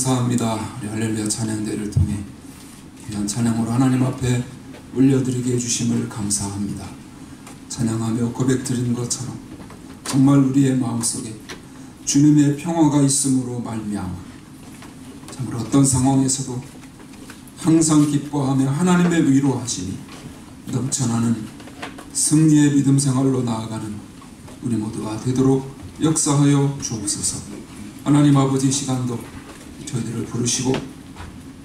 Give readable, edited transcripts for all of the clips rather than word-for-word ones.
감사합니다. 우리 할렐루야 찬양대를 통해 귀한 찬양으로 하나님 앞에 올려드리게 해주심을 감사합니다. 찬양하며 고백드린 것처럼 정말 우리의 마음속에 주님의 평화가 있음으로 말미암아 정말 어떤 상황에서도 항상 기뻐하며 하나님의 위로하시니 넘쳐나는 승리의 믿음 생활로 나아가는 우리 모두가 되도록 역사하여 주옵소서. 하나님 아버지, 시간도 저희들을 부르시고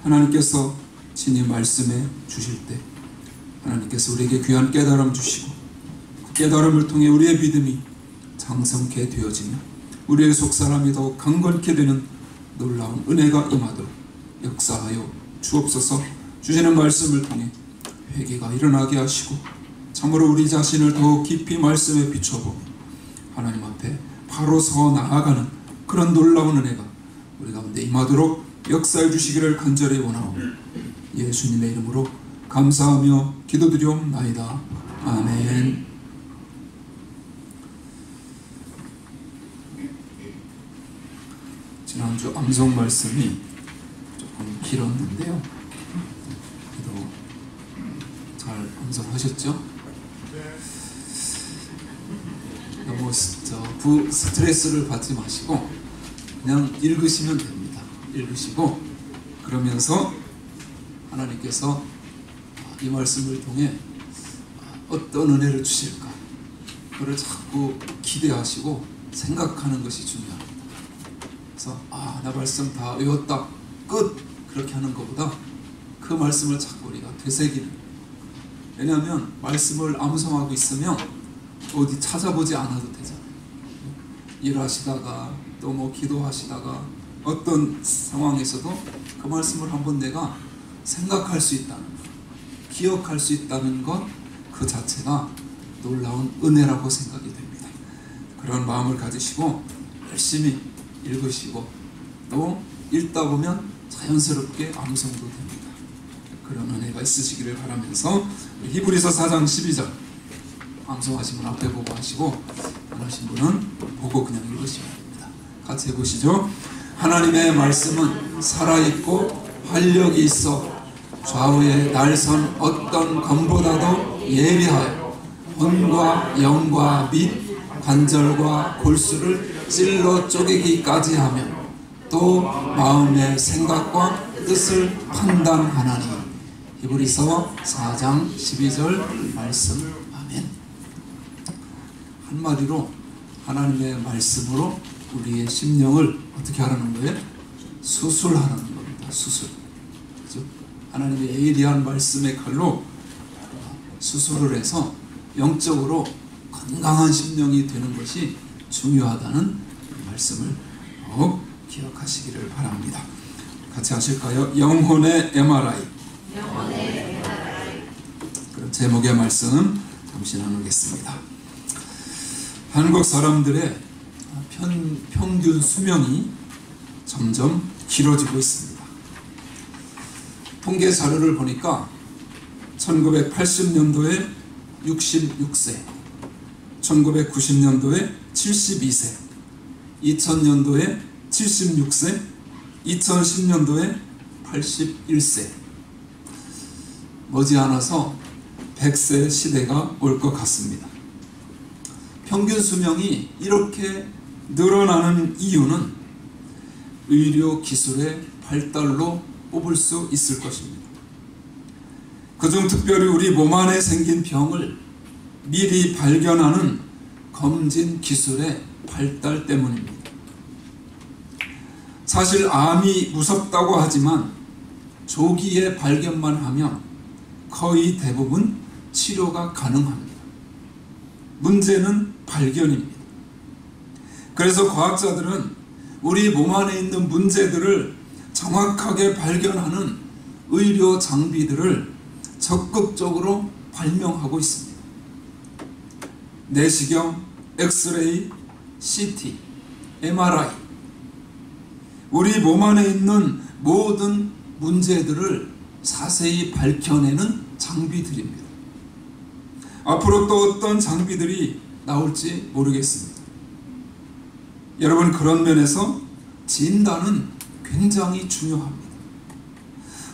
하나님께서 친히 말씀해 주실 때 하나님께서 우리에게 귀한 깨달음 주시고 그 깨달음을 통해 우리의 믿음이 장성케 되어지며 우리의 속사람이 더욱 강건케 되는 놀라운 은혜가 임하도록 역사하여 주옵소서. 주시는 말씀을 통해 회개가 일어나게 하시고 참으로 우리 자신을 더욱 깊이 말씀에 비춰보고 하나님 앞에 바로 서 나아가는 그런 놀라운 은혜가 우리 가운데 임하도록 역사해 주시기를 간절히 원하오며 예수님의 이름으로 감사하며 기도드리옵나이다. 아멘. 지난주 암송 말씀이 조금 길었는데요. 그래도 잘 암송하셨죠? 너무 스트레스를 받지 마시고 그냥 읽으시면 됩니다. 읽으시고 그러면서 하나님께서 이 말씀을 통해 어떤 은혜를 주실까 그걸 자꾸 기대하시고 생각하는 것이 중요합니다. 그래서 나 말씀 다 외웠다 끝 그렇게 하는 것보다 그 말씀을 자꾸 우리가 되새기는, 왜냐하면 말씀을 암송하고 있으면 어디 찾아보지 않아도 되잖아요. 일하시다가 또 뭐 기도하시다가 어떤 상황에서도 그 말씀을 한번 내가 생각할 수 있다는 것, 기억할 수 있다는 것 그 자체가 놀라운 은혜라고 생각이 됩니다. 그런 마음을 가지시고 열심히 읽으시고 또 읽다 보면 자연스럽게 암송도 됩니다. 그런 은혜가 있으시기를 바라면서 히브리서 4장 12절 암송하신 분 앞에 보고 하시고 안 하신 분은 보고 그냥 읽으시면 됩니다. 같이 해보시죠. 하나님의 말씀은 살아있고 활력이 있어 좌우에 날선 어떤 검보다도 예리하여魂과 영과 및 관절과 골수를 찔러 쪼개기까지 하며 또 마음의 생각과 뜻을 판단하나니. 히브리서 4장 12절 말씀. 아멘. 한마디로 하나님의 말씀으로 우리의 심령을 어떻게 하라는 거예요? 수술하라는 겁니다. 수술. 그렇죠? 하나님의 예리한 말씀의 칼로 수술을 해서 영적으로 건강한 심령이 되는 것이 중요하다는 말씀을 꼭 기억하시기를 바랍니다. 같이 하실까요? 영혼의 MRI. 그럼 제목의 말씀 잠시 나누겠습니다. 한국 사람들의 평균 수명이 점점 길어지고 있습니다. 통계 자료를 보니까 1980년도에 66세, 1990년도에 72세, 2000년도에 76세, 2010년도에 81세, 머지않아서 100세 시대가 올 것 같습니다. 평균 수명이 이렇게 늘어나는 이유는 의료 기술의 발달로 뽑을 수 있을 것입니다. 그중 특별히 우리 몸 안에 생긴 병을 미리 발견하는 검진 기술의 발달 때문입니다. 사실 암이 무섭다고 하지만 조기에 발견만 하면 거의 대부분 치료가 가능합니다. 문제는 발견입니다. 그래서 과학자들은 우리 몸 안에 있는 문제들을 정확하게 발견하는 의료 장비들을 적극적으로 발명하고 있습니다. 내시경, 엑스레이, CT, MRI, 우리 몸 안에 있는 모든 문제들을 자세히 밝혀내는 장비들입니다. 앞으로 또 어떤 장비들이 나올지 모르겠습니다. 여러분, 그런 면에서 진단은 굉장히 중요합니다.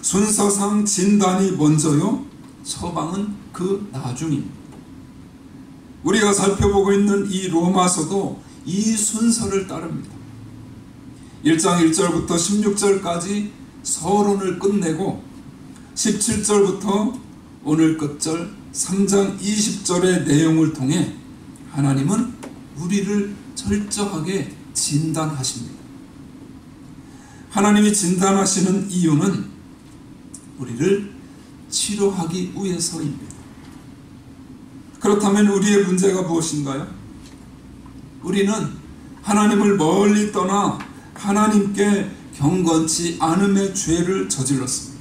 순서상 진단이 먼저요, 처방은 그 나중입니다. 우리가 살펴보고 있는 이 로마서도 이 순서를 따릅니다. 1장 1절부터 16절까지 서론을 끝내고 17절부터 오늘 끝절 3장 20절의 내용을 통해 하나님은 우리를 철저하게 진단하십니다. 하나님이 진단하시는 이유는 우리를 치료하기 위해서입니다. 그렇다면 우리의 문제가 무엇인가요? 우리는 하나님을 멀리 떠나 하나님께 경건치 않음의 죄를 저질렀습니다.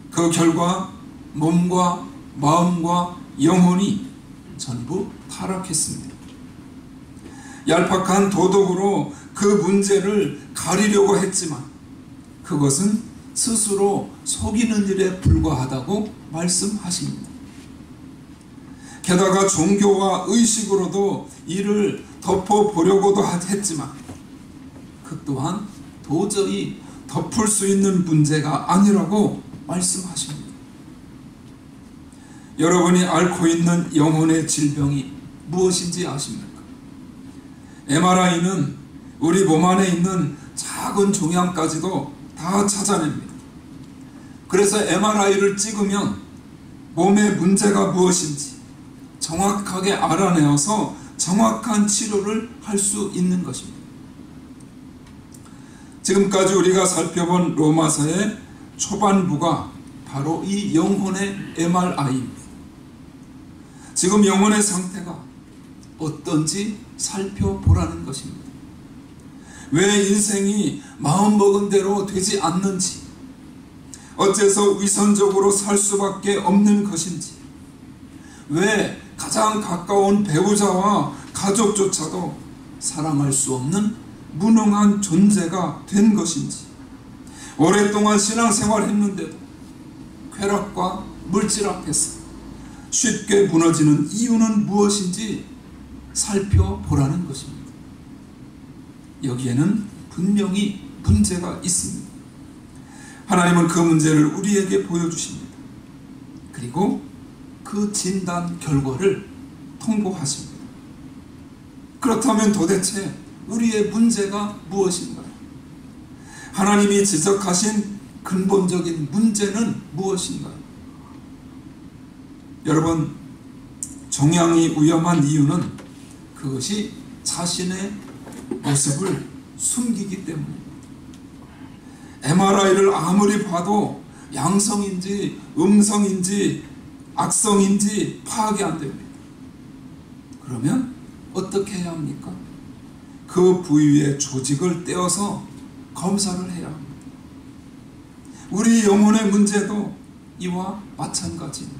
그 결과 몸과 마음과 영혼이 전부 타락했습니다. 얄팍한 도덕으로 그 문제를 가리려고 했지만 그것은 스스로 속이는 일에 불과하다고 말씀하십니다. 게다가 종교와 의식으로도 이를 덮어보려고도 했지만 그 또한 도저히 덮을 수 있는 문제가 아니라고 말씀하십니다. 여러분이 앓고 있는 영혼의 질병이 무엇인지 아십니까? MRI는 우리 몸 안에 있는 작은 종양까지도 다 찾아냅니다. 그래서 MRI를 찍으면 몸의 문제가 무엇인지 정확하게 알아내어서 정확한 치료를 할 수 있는 것입니다. 지금까지 우리가 살펴본 로마서의 초반부가 바로 이 영혼의 MRI입니다. 지금 영혼의 상태가 어떤지 살펴보라는 것입니다. 왜 인생이 마음먹은 대로 되지 않는지, 어째서 위선적으로 살 수밖에 없는 것인지, 왜 가장 가까운 배우자와 가족조차도 사랑할 수 없는 무능한 존재가 된 것인지, 오랫동안 신앙생활을 했는데도 쾌락과 물질 앞에서 쉽게 무너지는 이유는 무엇인지 살펴보라는 것입니다. 여기에는 분명히 문제가 있습니다. 하나님은 그 문제를 우리에게 보여주십니다. 그리고 그 진단 결과를 통보하십니다. 그렇다면 도대체 우리의 문제가 무엇인가요? 하나님이 지적하신 근본적인 문제는 무엇인가요? 여러분, 종양이 위험한 이유는 그것이 자신의 모습을 숨기기 때문입니다. MRI를 아무리 봐도 양성인지 음성인지 악성인지 파악이 안 됩니다. 그러면 어떻게 해야 합니까? 그 부위의 조직을 떼어서 검사를 해야 합니다. 우리 영혼의 문제도 이와 마찬가지입니다.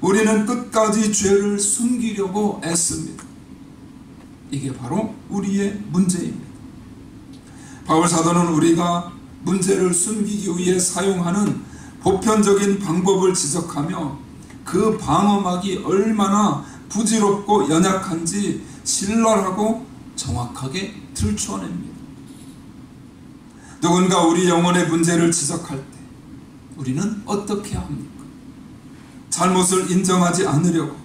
우리는 끝까지 죄를 숨기려고 애씁니다. 이게 바로 우리의 문제입니다. 바울사도는 우리가 문제를 숨기기 위해 사용하는 보편적인 방법을 지적하며 그 방어막이 얼마나 부질없고 연약한지 신랄하고 정확하게 들춰냅니다. 누군가 우리 영혼의 문제를 지적할 때 우리는 어떻게 합니까? 잘못을 인정하지 않으려고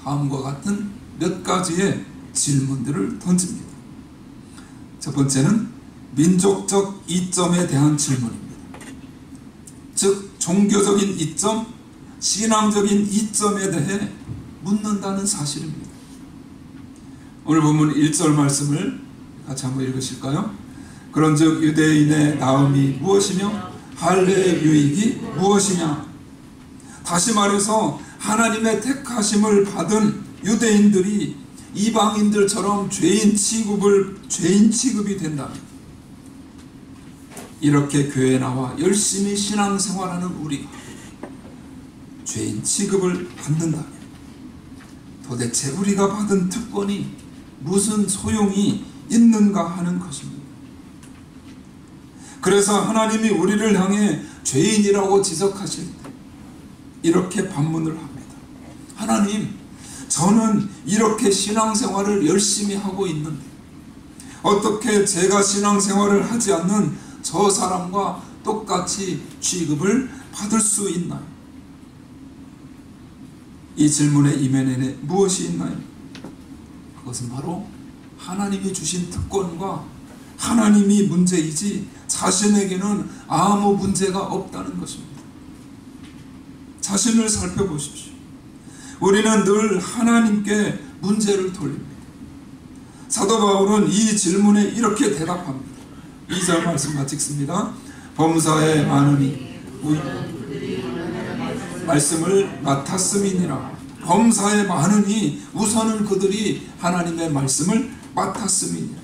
다음과 같은 몇 가지의 질문들을 던집니다. 첫 번째는 민족적 이점에 대한 질문입니다. 즉 종교적인 이점, 신앙적인 이점에 대해 묻는다는 사실입니다. 오늘 본문 1절 말씀을 같이 한번 읽으실까요? 그런즉 유대인의 나음이 무엇이며 할례의 유익이 무엇이냐? 다시 말해서 하나님의 택하심을 받은 유대인들이 이방인들처럼 죄인 취급이 된다면, 이렇게 교회에 나와 열심히 신앙생활하는 우리가 죄인 취급을 받는다면 도대체 우리가 받은 특권이 무슨 소용이 있는가 하는 것입니다. 그래서 하나님이 우리를 향해 죄인이라고 지적하실 때 이렇게 반문을 합니다. 하나님, 저는 이렇게 신앙생활을 열심히 하고 있는데 어떻게 제가 신앙생활을 하지 않는 저 사람과 똑같이 취급을 받을 수 있나요? 이 질문의 이면에는 무엇이 있나요? 그것은 바로 하나님이 주신 특권과 하나님이 문제이지 자신에게는 아무 문제가 없다는 것입니다. 자신을 살펴보십시오. 우리는 늘 하나님께 문제를 돌립니다. 사도 바울은 이 질문에 이렇게 대답합니다. 2절 말씀 같이 읽습니다. 범사에 많으니 말씀을 맡았음이니라. 범사에 많으니 우선은 그들이 하나님의 말씀을 맡았음이니라.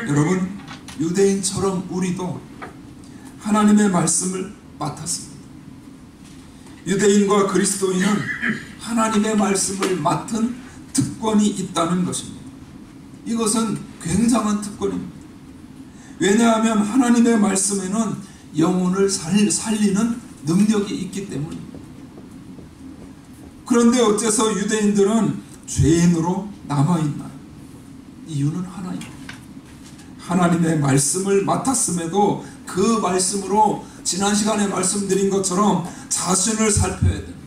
여러분, 유대인처럼 우리도 하나님의 말씀을 맡았습니다. 유대인과 그리스도인은 하나님의 말씀을 맡은 특권이 있다는 것입니다. 이것은 굉장한 특권입니다. 왜냐하면 하나님의 말씀에는 영혼을 살리는 능력이 있기 때문입니다. 그런데 어째서 유대인들은 죄인으로 남아있나요? 이유는 하나입니다. 하나님의 말씀을 맡았음에도 그 말씀으로 지난 시간에 말씀드린 것처럼 자신을 살펴야 됩니다.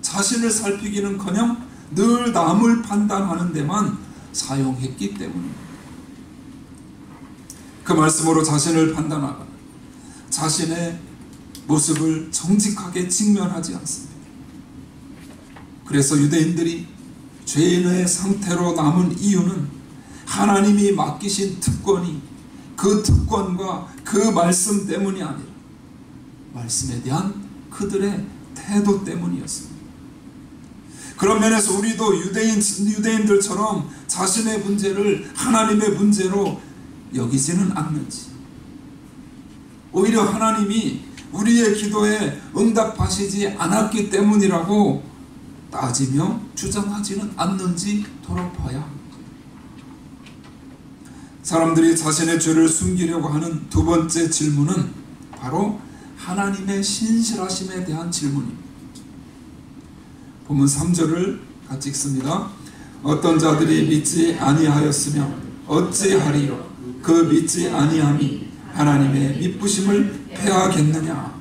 자신을 살피기는커녕 늘 남을 판단하는 데만 사용했기 때문입니다. 그 말씀으로 자신을 판단하거나 자신의 모습을 정직하게 직면하지 않습니다. 그래서 유대인들이 죄인의 상태로 남은 이유는 하나님이 맡기신 특권이 그 특권과 그 말씀 때문이 아니라 말씀에 대한 그들의 태도 때문이었습니다. 그런 면에서 우리도 유대인들처럼 자신의 문제를 하나님의 문제로 여기지는 않는지, 오히려 하나님이 우리의 기도에 응답하시지 않았기 때문이라고 따지며 주장하지는 않는지 돌아봐야 합니다. 사람들이 자신의 죄를 숨기려고 하는 두 번째 질문은 바로 하나님의 신실하심에 대한 질문입니다. 본문 3절을 같이 읽습니다. 어떤 자들이 믿지 아니하였으며 어찌하리요? 그 믿지 아니함이 하나님의 미쁘심을 패하겠느냐?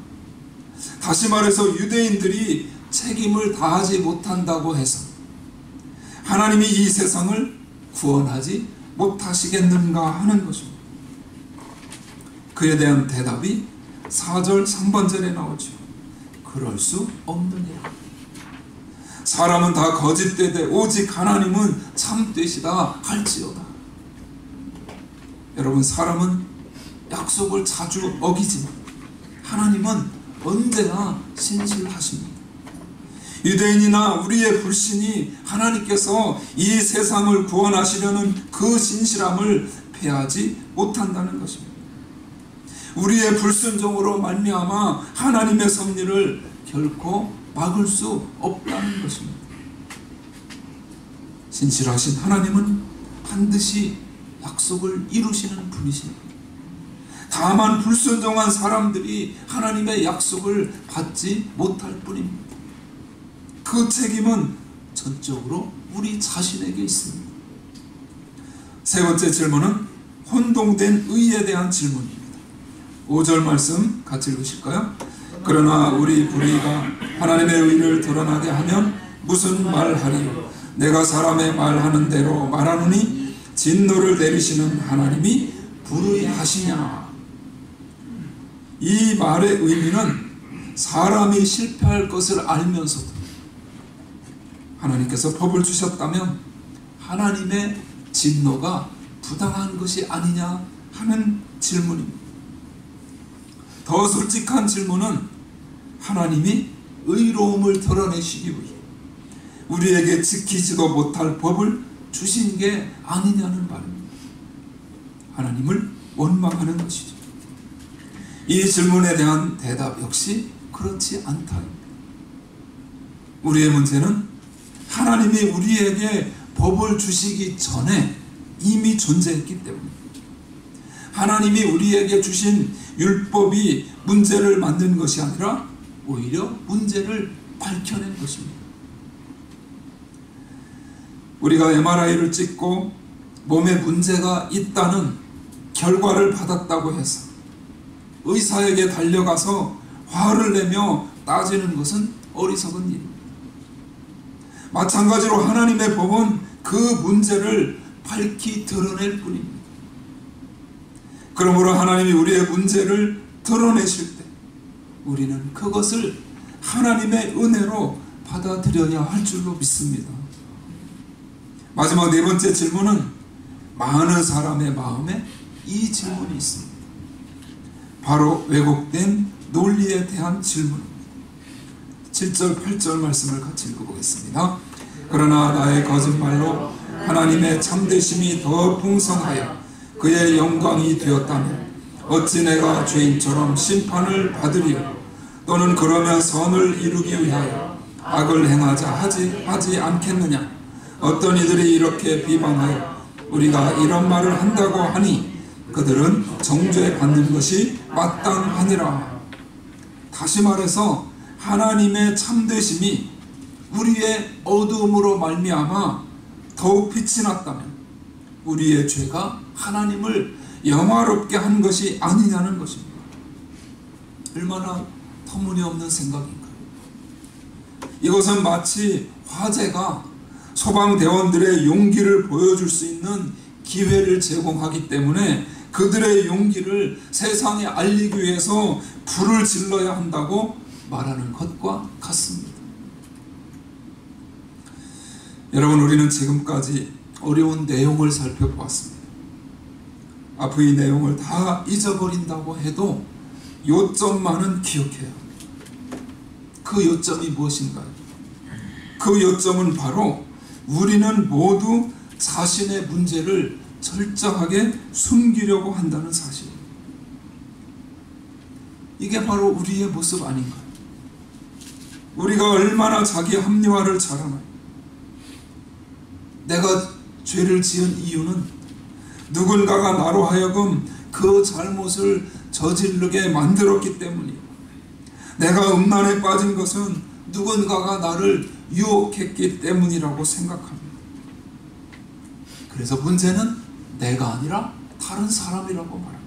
다시 말해서 유대인들이 책임을 다하지 못한다고 해서 하나님이 이 세상을 구원하지 못하시겠는가 하는 것입니다. 그에 대한 대답이 4절 3번절에 나오죠. 그럴 수 없느니라. 사람은 다 거짓되되 오직 하나님은 참되시다 할지어다. 여러분, 사람은 약속을 자주 어기지만 하나님은 언제나 신실하십니다. 유대인이나 우리의 불신이 하나님께서 이 세상을 구원하시려는 그 신실함을 패하지 못한다는 것입니다. 우리의 불순종으로 말미암아 하나님의 섭리를 결코 막을 수 없다는 것입니다. 신실하신 하나님은 반드시 약속을 이루시는 분이십니다. 다만 불순종한 사람들이 하나님의 약속을 받지 못할 뿐입니다. 그 책임은 전적으로 우리 자신에게 있습니다. 세 번째 질문은 혼동된 의에 대한 질문입니다. 5절 말씀 같이 읽으실까요? 그러나 우리 불의가 하나님의 의를 드러나게 하면 무슨 말하리요? 내가 사람의 말하는 대로 말하노니 진노를 내리시는 하나님이 불의하시냐? 이 말의 의미는 사람이 실패할 것을 알면서도 하나님께서 법을 주셨다면 하나님의 진노가 부당한 것이 아니냐 하는 질문입니다. 더 솔직한 질문은 하나님이 의로움을 드러내시기 위해 우리에게 지키지도 못할 법을 주신 게 아니냐는 말입니다. 하나님을 원망하는 것이죠. 이 질문에 대한 대답 역시 그렇지 않다입니다. 우리의 문제는 하나님이 우리에게 법을 주시기 전에 이미 존재했기 때문입니다. 하나님이 우리에게 주신 율법이 문제를 만든 것이 아니라 오히려 문제를 밝혀낸 것입니다. 우리가 MRI를 찍고 몸에 문제가 있다는 결과를 받았다고 해서 의사에게 달려가서 화를 내며 따지는 것은 어리석은 일입니다. 마찬가지로 하나님의 법은 그 문제를 밝히 드러낼 뿐입니다. 그러므로 하나님이 우리의 문제를 드러내실 때 우리는 그것을 하나님의 은혜로 받아들여야 할 줄로 믿습니다. 마지막 네 번째 질문은 많은 사람의 마음에 이 질문이 있습니다. 바로 왜곡된 논리에 대한 질문입니다. 7절 8절 말씀을 같이 읽어보겠습니다. 그러나 나의 거짓말로 하나님의 참되심이 더 풍성하여 그의 영광이 되었다면 어찌 내가 죄인처럼 심판을 받으리요? 또는 그러면 선을 이루기 위하여 악을 행하자 하지 않겠느냐? 어떤 이들이 이렇게 비방하여 우리가 이런 말을 한다고 하니 그들은 정죄받는 것이 마땅하니라. 다시 말해서 하나님의 참되심이 우리의 어두움으로 말미암아 더욱 빛이 났다면 우리의 죄가 하나님을 영화롭게 한 것이 아니냐는 것입니다. 얼마나 터무니없는 생각인가요? 이것은 마치 화재가 소방대원들의 용기를 보여줄 수 있는 기회를 제공하기 때문에 그들의 용기를 세상에 알리기 위해서 불을 질러야 한다고 말하는 것과 같습니다. 여러분, 우리는 지금까지 어려운 내용을 살펴보았습니다. 앞의 이 내용을 다 잊어버린다고 해도 요점만은 기억해야 합니다. 그 요점이 무엇인가요? 그 요점은 바로 우리는 모두 자신의 문제를 철저하게 숨기려고 한다는 사실입니다. 이게 바로 우리의 모습 아닌가요? 우리가 얼마나 자기 합리화를 잘하나요? 내가 죄를 지은 이유는 누군가가 나로 하여금 그 잘못을 저지르게 만들었기 때문이고, 내가 음란에 빠진 것은 누군가가 나를 유혹했기 때문이라고 생각합니다. 그래서 문제는 내가 아니라 다른 사람이라고 말합니다.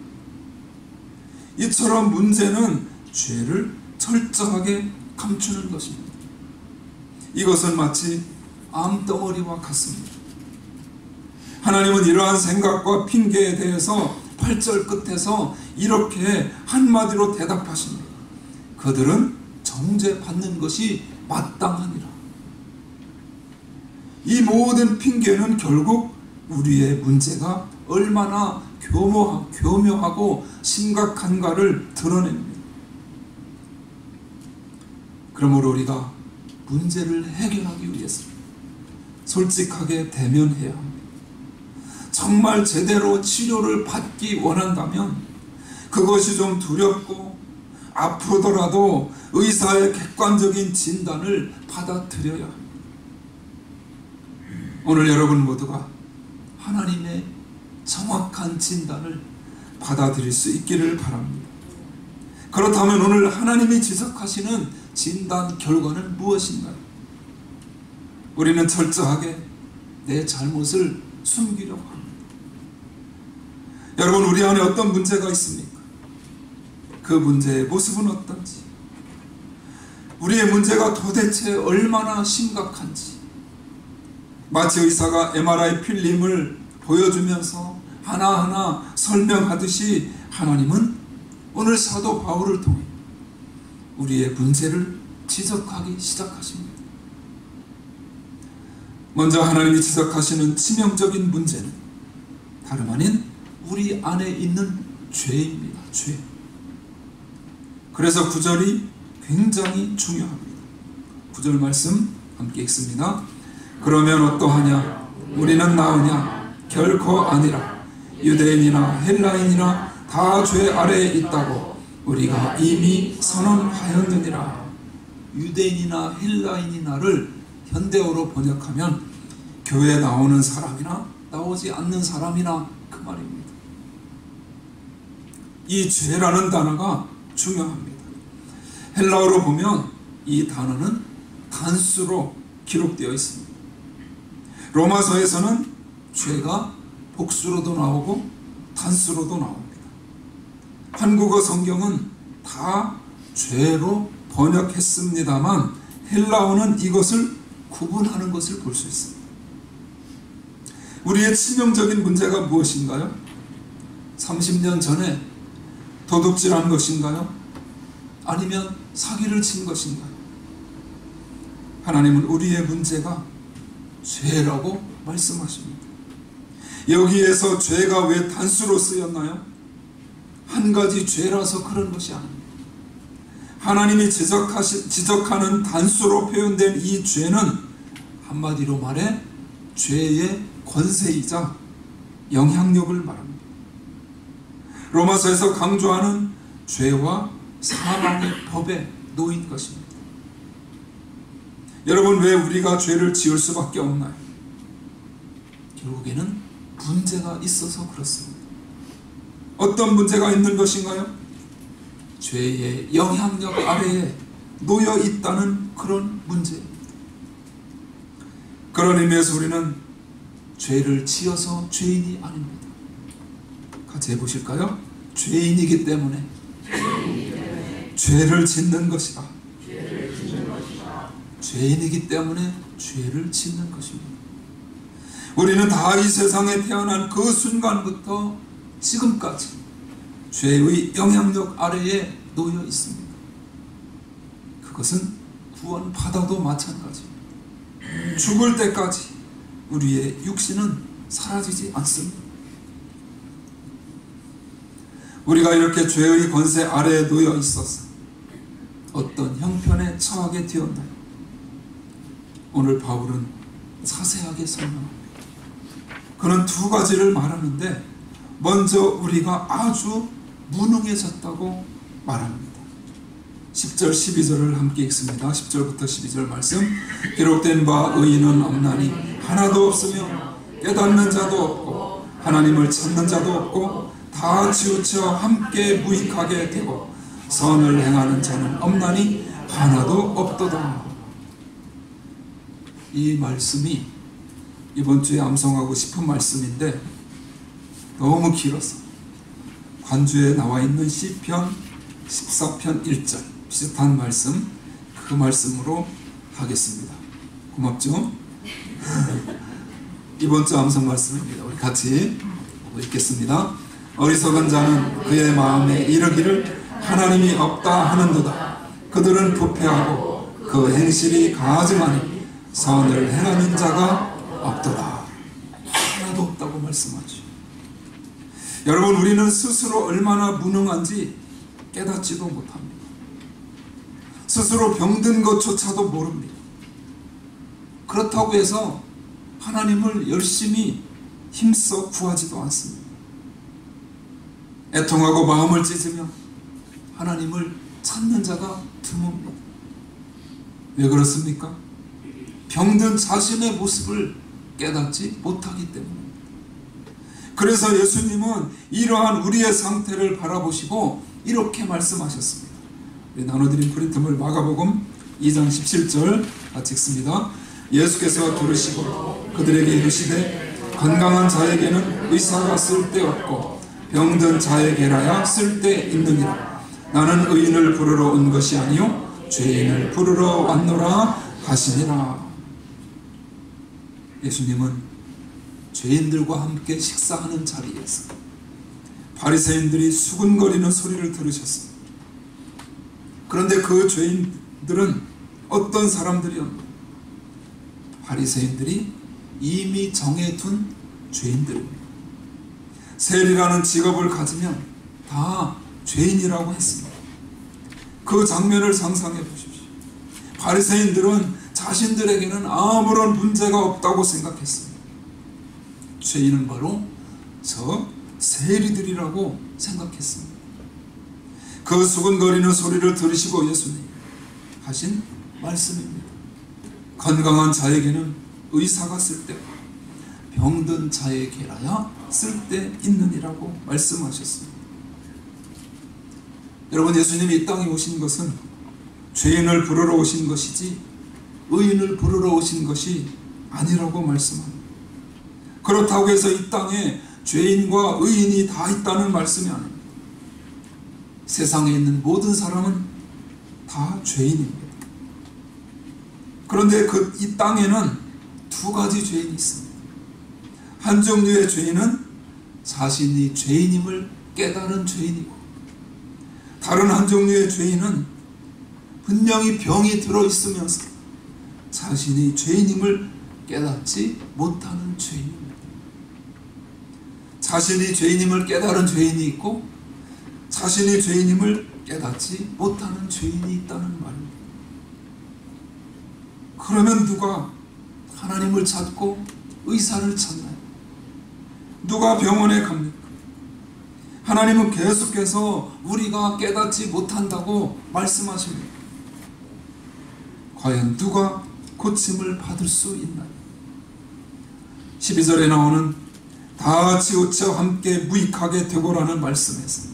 이처럼 문제는 죄를 철저하게 감추는 것입니다. 이것은 마치 암덩어리와 같습니다. 하나님은 이러한 생각과 핑계에 대해서 8절 끝에서 이렇게 한마디로 대답하십니다. 그들은 정죄받는 것이 마땅하니라. 이 모든 핑계는 결국 우리의 문제가 얼마나 교묘하고 심각한가를 드러냅니다. 그러므로 우리가 문제를 해결하기 위해서 솔직하게 대면해야 합니다. 정말 제대로 치료를 받기 원한다면 그것이 좀 두렵고 아프더라도 의사의 객관적인 진단을 받아들여야 합니다. 오늘 여러분 모두가 하나님의 정확한 진단을 받아들일 수 있기를 바랍니다. 그렇다면 오늘 하나님이 지적하시는 진단 결과는 무엇인가요? 우리는 철저하게 내 잘못을 숨기려고 합니다. 여러분, 우리 안에 어떤 문제가 있습니까? 그 문제의 모습은 어떤지, 우리의 문제가 도대체 얼마나 심각한지, 마치 의사가 MRI 필름을 보여주면서 하나하나 설명하듯이 하나님은 오늘 사도 바울을 통해 우리의 문제를 지적하기 시작하십니다. 먼저 하나님이 지적하시는 치명적인 문제는 다름 아닌 우리 안에 있는 죄입니다. 죄. 그래서 9절이 굉장히 중요합니다. 9절 말씀 함께 읽습니다. 그러면 어떠하냐? 우리는 나으냐? 결코 아니라. 유대인이나 헬라인이나 다 죄 아래에 있다고 우리가 이미 선언하였느니라. 유대인이나 헬라인이나를 현대어로 번역하면 교회에 나오는 사람이나 나오지 않는 사람이나 그 말입니다. 이 죄라는 단어가 중요합니다. 헬라어로 보면 이 단어는 단수로 기록되어 있습니다. 로마서에서는 죄가 복수로도 나오고 단수로도 나옵니다. 한국어 성경은 다 죄로 번역했습니다만 헬라어는 이것을 구분하는 것을 볼 수 있습니다. 우리의 치명적인 문제가 무엇인가요? 30년 전에 도둑질한 것인가요? 아니면 사기를 친 것인가요? 하나님은 우리의 문제가 죄라고 말씀하십니다. 여기에서 죄가 왜 단수로 쓰였나요? 한 가지 죄라서 그런 것이 아닙니다. 하나님이 지적하는 단수로 표현된 이 죄는 한마디로 말해 죄의 권세이자 영향력을 말합니다. 로마서에서 강조하는 죄와 사망의 법에 놓인 것입니다. 여러분, 왜 우리가 죄를 지을 수밖에 없나요? 결국에는 문제가 있어서 그렇습니다. 어떤 문제가 있는 것인가요? 죄의 영향력 아래에 놓여 있다는 그런 문제입니다. 그런 의미에서 우리는 죄를 지어서 죄인이 아닙니다. 같이 해보실까요? 죄인이기 때문에 죄를 짓는 것이다. 죄인이기 때문에 죄를 짓는 것입니다. 우리는 다 이 세상에 태어난 그 순간부터 지금까지 죄의 영향력 아래에 놓여 있습니다. 그것은 구원받아도 마찬가지입니다. 죽을 때까지 우리의 육신은 사라지지 않습니다. 우리가 이렇게 죄의 권세 아래에 놓여 있어서 어떤 형편에 처하게 되었나요? 오늘 바울은 자세하게 설명합니다. 그는 두 가지를 말하는데, 먼저 우리가 아주 무능해졌다고 말합니다. 10절 12절을 함께 읽습니다. 10절부터 12절 말씀. 기록된 바 의인은 없나니 하나도 없으며 깨닫는 자도 없고 하나님을 찾는 자도 없고 다 치우쳐 함께 무익하게 되고 선을 행하는 자는 없나니 하나도 없도다. 이 말씀이 이번 주에 암송하고 싶은 말씀인데 너무 길어서 관주에 나와 있는 시편 14편 1절 비슷한 말씀, 그 말씀으로 하겠습니다. 고맙죠? 이번 주 암송 말씀입니다. 우리 같이 읽겠습니다. 어리석은 자는 그의 마음에 이르기를 하나님이 없다 하는도다. 그들은 부패하고 그 행실이 가증하니 선을 행하는 자가 없도다. 하나도 없다고 말씀하죠. 여러분, 우리는 스스로 얼마나 무능한지 깨닫지도 못합니다. 스스로 병든 것조차도 모릅니다. 그렇다고 해서 하나님을 열심히 힘써 구하지도 않습니다. 애통하고 마음을 찢으며 하나님을 찾는 자가 드뭅니다. 왜 그렇습니까? 병든 자신의 모습을 깨닫지 못하기 때문입니다. 그래서 예수님은 이러한 우리의 상태를 바라보시고 이렇게 말씀하셨습니다. 나눠드린 프린트물 마가복음 2장 17절 같이 읽습니다. 예수께서 들으시고 그들에게 이르시되 건강한 자에게는 의사가 쓸데없고 병든 자에게라야 쓸데있느니라. 나는 의인을 부르러 온 것이 아니요 죄인을 부르러 왔노라 하시니라. 예수님은 죄인들과 함께 식사하는 자리에서 바리새인들이 수군거리는 소리를 들으셨습니다. 그런데 그 죄인들은 어떤 사람들이었나요? 바리새인들이 이미 정해둔 죄인들입니다. 세리라는 직업을 가지면 다 죄인이라고 했습니다. 그 장면을 상상해 보십시오. 바리새인들은 자신들에게는 아무런 문제가 없다고 생각했습니다. 죄인은 바로 저 세리들이라고 생각했습니다. 그 수근거리는 소리를 들으시고 예수님 하신 말씀입니다. 건강한 자에게는 의사가 쓸데없고 병든 자에게라야 쓸데있느니라고 말씀하셨습니다. 여러분, 예수님이 이 땅에 오신 것은 죄인을 부르러 오신 것이지 의인을 부르러 오신 것이 아니라고 말씀합니다. 그렇다고 해서 이 땅에 죄인과 의인이 다 있다는 말씀이 아닙니다. 세상에 있는 모든 사람은 다 죄인입니다. 그런데 이 땅에는 두 가지 죄인이 있습니다. 한 종류의 죄인은 자신이 죄인임을 깨달은 죄인이고, 다른 한 종류의 죄인은 분명히 병이 들어있으면서 자신이 죄인임을 깨닫지 못하는 죄인입니다. 자신이 죄인임을 깨달은 죄인이 있고, 자신이 죄인임을 깨닫지 못하는 죄인이 있다는 말입니다. 그러면 누가 하나님을 찾고 의사를 찾나요? 누가 병원에 갑니까? 하나님은 계속해서 우리가 깨닫지 못한다고 말씀하십니다. 과연 누가 고침을 받을 수 있나요? 12절에 나오는 다 치우쳐 함께 무익하게 되고라는 말씀에서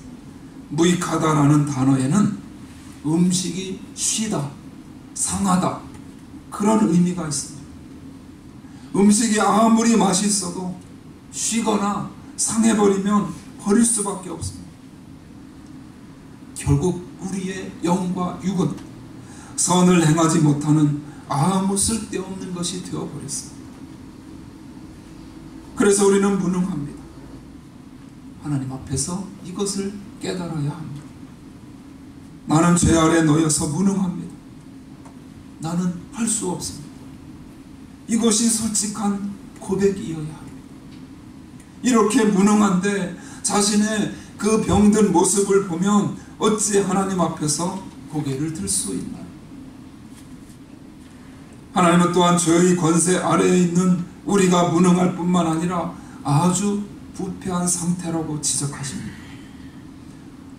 무익하다라는 단어에는 음식이 쉬다, 상하다, 그런 의미가 있습니다. 음식이 아무리 맛있어도 쉬거나 상해버리면 버릴 수밖에 없습니다. 결국 우리의 영과 육은 선을 행하지 못하는 아무 쓸데없는 것이 되어버렸습니다. 그래서 우리는 무능합니다. 하나님 앞에서 이것을 깨달아야 합니다. 나는 죄 아래 놓여서 무능합니다. 나는 할 수 없습니다. 이것이 솔직한 고백이어야 합니다. 이렇게 무능한데 자신의 그 병든 모습을 보면 어찌 하나님 앞에서 고개를 들 수 있나요? 하나님은 또한 죄의 권세 아래에 있는 우리가 무능할 뿐만 아니라 아주 부패한 상태라고 지적하십니다.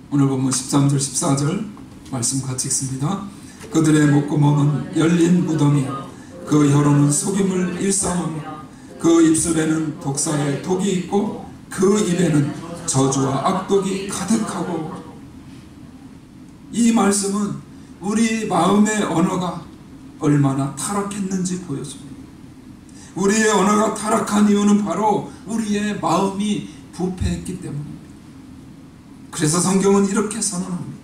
오늘 본문 13절 14절 말씀 같이 읽습니다. 그들의 목구멍은 열린 무덤이요 그 혀로는 속임을 일삼으며 그 입술에는 독사의 독이 있고 그 입에는 저주와 악독이 가득하고. 이 말씀은 우리 마음의 언어가 얼마나 타락했는지 보여줍니다. 우리의 언어가 타락한 이유는 바로 우리의 마음이 부패했기 때문입니다. 그래서 성경은 이렇게 선언합니다.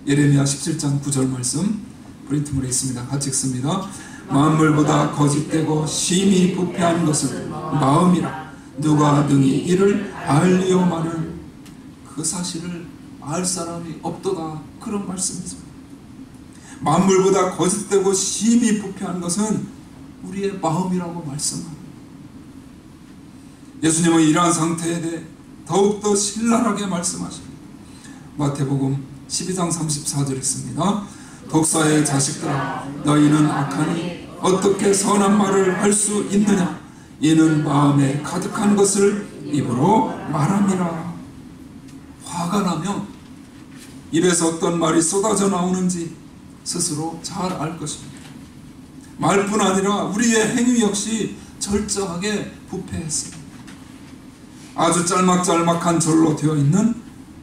예레미야 17장 9절 말씀 프린트물에 있습니다. 같이 읽습니다. 만물보다 거짓되고 심히 부패한 것은 마음이라 누가 능히 이를 알리오마는. 그 사실을 알 사람이 없도다, 그런 말씀이죠. 만물보다 거짓되고 심히 부패한 것은 우리의 마음이라고 말씀합니다. 예수님은 이러한 상태에 대해 더욱더 신랄하게 말씀하십니다. 마태복음 12장 34절 있습니다. 독사의 자식들아 너희는 악하니 어떻게 선한 말을 할 수 있느냐. 이는 마음에 가득한 것을 입으로 말함이라. 화가 나면 입에서 어떤 말이 쏟아져 나오는지 스스로 잘 알 것입니다. 말뿐 아니라 우리의 행위 역시 철저하게 부패했습니다. 아주 짤막짤막한 절로 되어 있는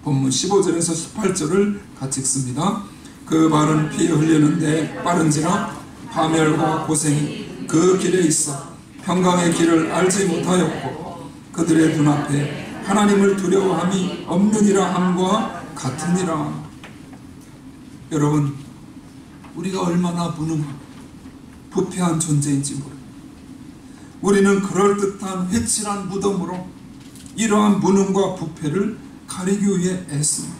본문 15절에서 18절을 같이 읽습니다. 그 발은 피 흘리는데 빠른지라 파멸과 고생이 그 길에 있어 평강의 길을 알지 못하였고 그들의 눈앞에 하나님을 두려워함이 없느니라 함과 같으니라. 여러분, 우리가 얼마나 무능하고 부패한 존재인지 모릅니다. 우리는 그럴듯한 회칠한 무덤으로 이러한 무능과 부패를 가리기 위해 애씁니다.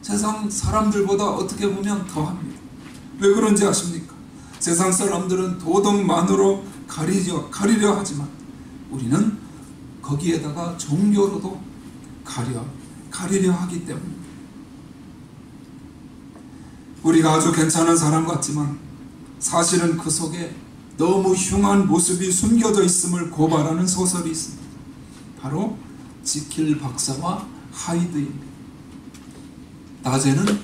세상 사람들보다 어떻게 보면 더합니다. 왜 그런지 아십니까? 세상 사람들은 도덕만으로 가리려 하지만 우리는 거기에다가 종교로도 가리려 하기 때문입니다. 우리가 아주 괜찮은 사람 같지만 사실은 그 속에 너무 흉한 모습이 숨겨져 있음을 고발하는 소설이 있습니다. 바로 지킬 박사와 하이드입니다. 낮에는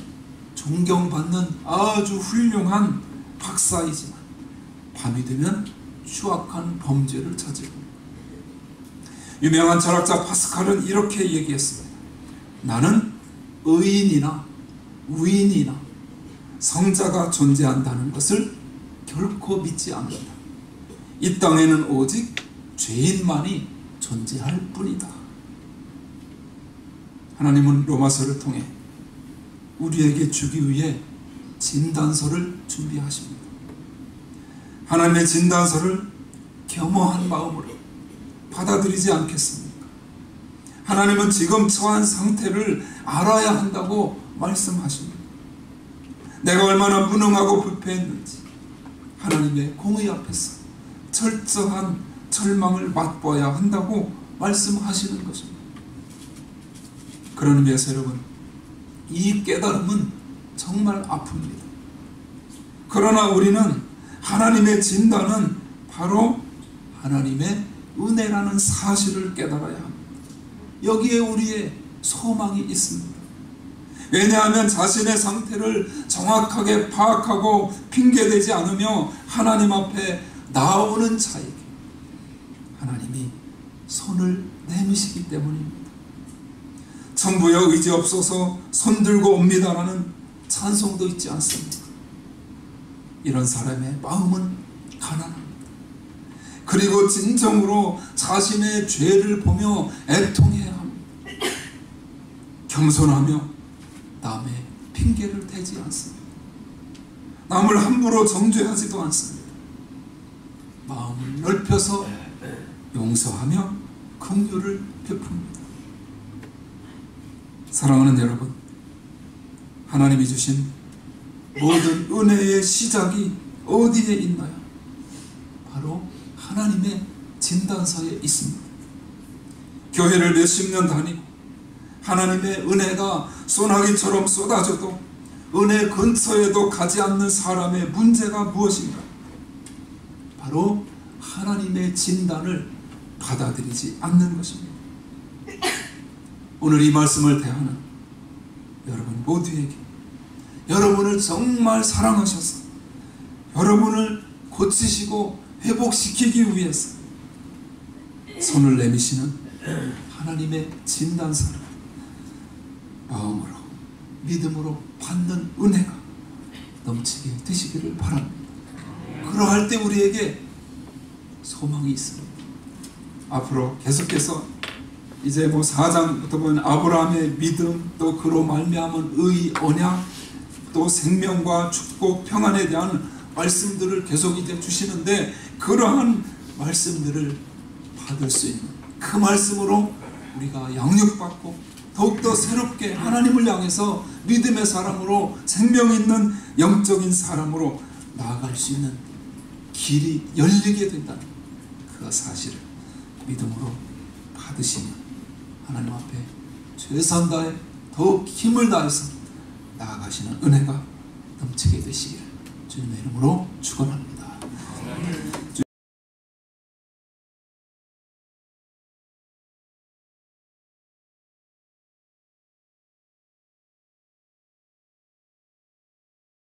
존경받는 아주 훌륭한 박사이지만 밤이 되면 추악한 범죄를 저지릅니다. 유명한 철학자 파스칼은 이렇게 얘기했습니다. 나는 의인이나 우인이나 성자가 존재한다는 것을 결코 믿지 않는다. 이 땅에는 오직 죄인만이 존재할 뿐이다. 하나님은 로마서를 통해 우리에게 주기 위해 진단서를 준비하십니다. 하나님의 진단서를 겸허한 마음으로 받아들이지 않겠습니까? 하나님은 지금 처한 상태를 알아야 한다고 말씀하십니다. 내가 얼마나 무능하고 부패했는지 하나님의 공의 앞에서 철저한 절망을 맛보아야 한다고 말씀하시는 것입니다. 그런 의미에서 여러분, 이 깨달음은 정말 아픕니다. 그러나 우리는 하나님의 진단은 바로 하나님의 은혜라는 사실을 깨달아야 합니다. 여기에 우리의 소망이 있습니다. 왜냐하면 자신의 상태를 정확하게 파악하고 핑계대지 않으며 하나님 앞에 나오는 자에게 하나님이 손을 내미시기 때문입니다. 천부여 의지 없어서 손들고 옵니다라는 찬송도 있지 않습니까? 이런 사람의 마음은 가난합니다. 그리고 진정으로 자신의 죄를 보며 애통해야 합니다. 겸손하며 남의 핑계를 대지 않습니다. 남을 함부로 정죄하지도 않습니다. 마음을 넓혀서 용서하며 긍휼을 베풉니다. 사랑하는 여러분, 하나님이 주신 모든 은혜의 시작이 어디에 있나요? 바로 하나님의 진단서에 있습니다. 교회를 몇십 년 다니고 하나님의 은혜가 소나기처럼 쏟아져도 은혜 근처에도 가지 않는 사람의 문제가 무엇인가? 바로 하나님의 진단을 받아들이지 않는 것입니다. 오늘 이 말씀을 대하는 여러분 모두에게 여러분을 정말 사랑하셔서 여러분을 고치시고 회복시키기 위해서 손을 내미시는 하나님의 진단서를 마음으로 믿음으로 받는 은혜가 넘치게 되시기를 바랍니다. 그러할 때 우리에게 소망이 있습니다. 앞으로 계속해서 이제 4장부터 보면 아브라함의 믿음, 또 그로 말미암은 의, 언약, 또 생명과 축복, 평안에 대한 말씀들을 계속 이제 주시는데, 그러한 말씀들을 받을 수 있는 그 말씀으로 우리가 양육받고 더욱더 새롭게 하나님을 향해서 믿음의 사람으로, 생명 있는 영적인 사람으로 나아갈 수 있는 길이 열리게 된다는 그 사실을 믿음으로 받으시면 하나님 앞에 최선 다해 더욱 힘을 다해서 나아가시는 은혜가 넘치게 되시기를 주님의 이름으로 축원합니다.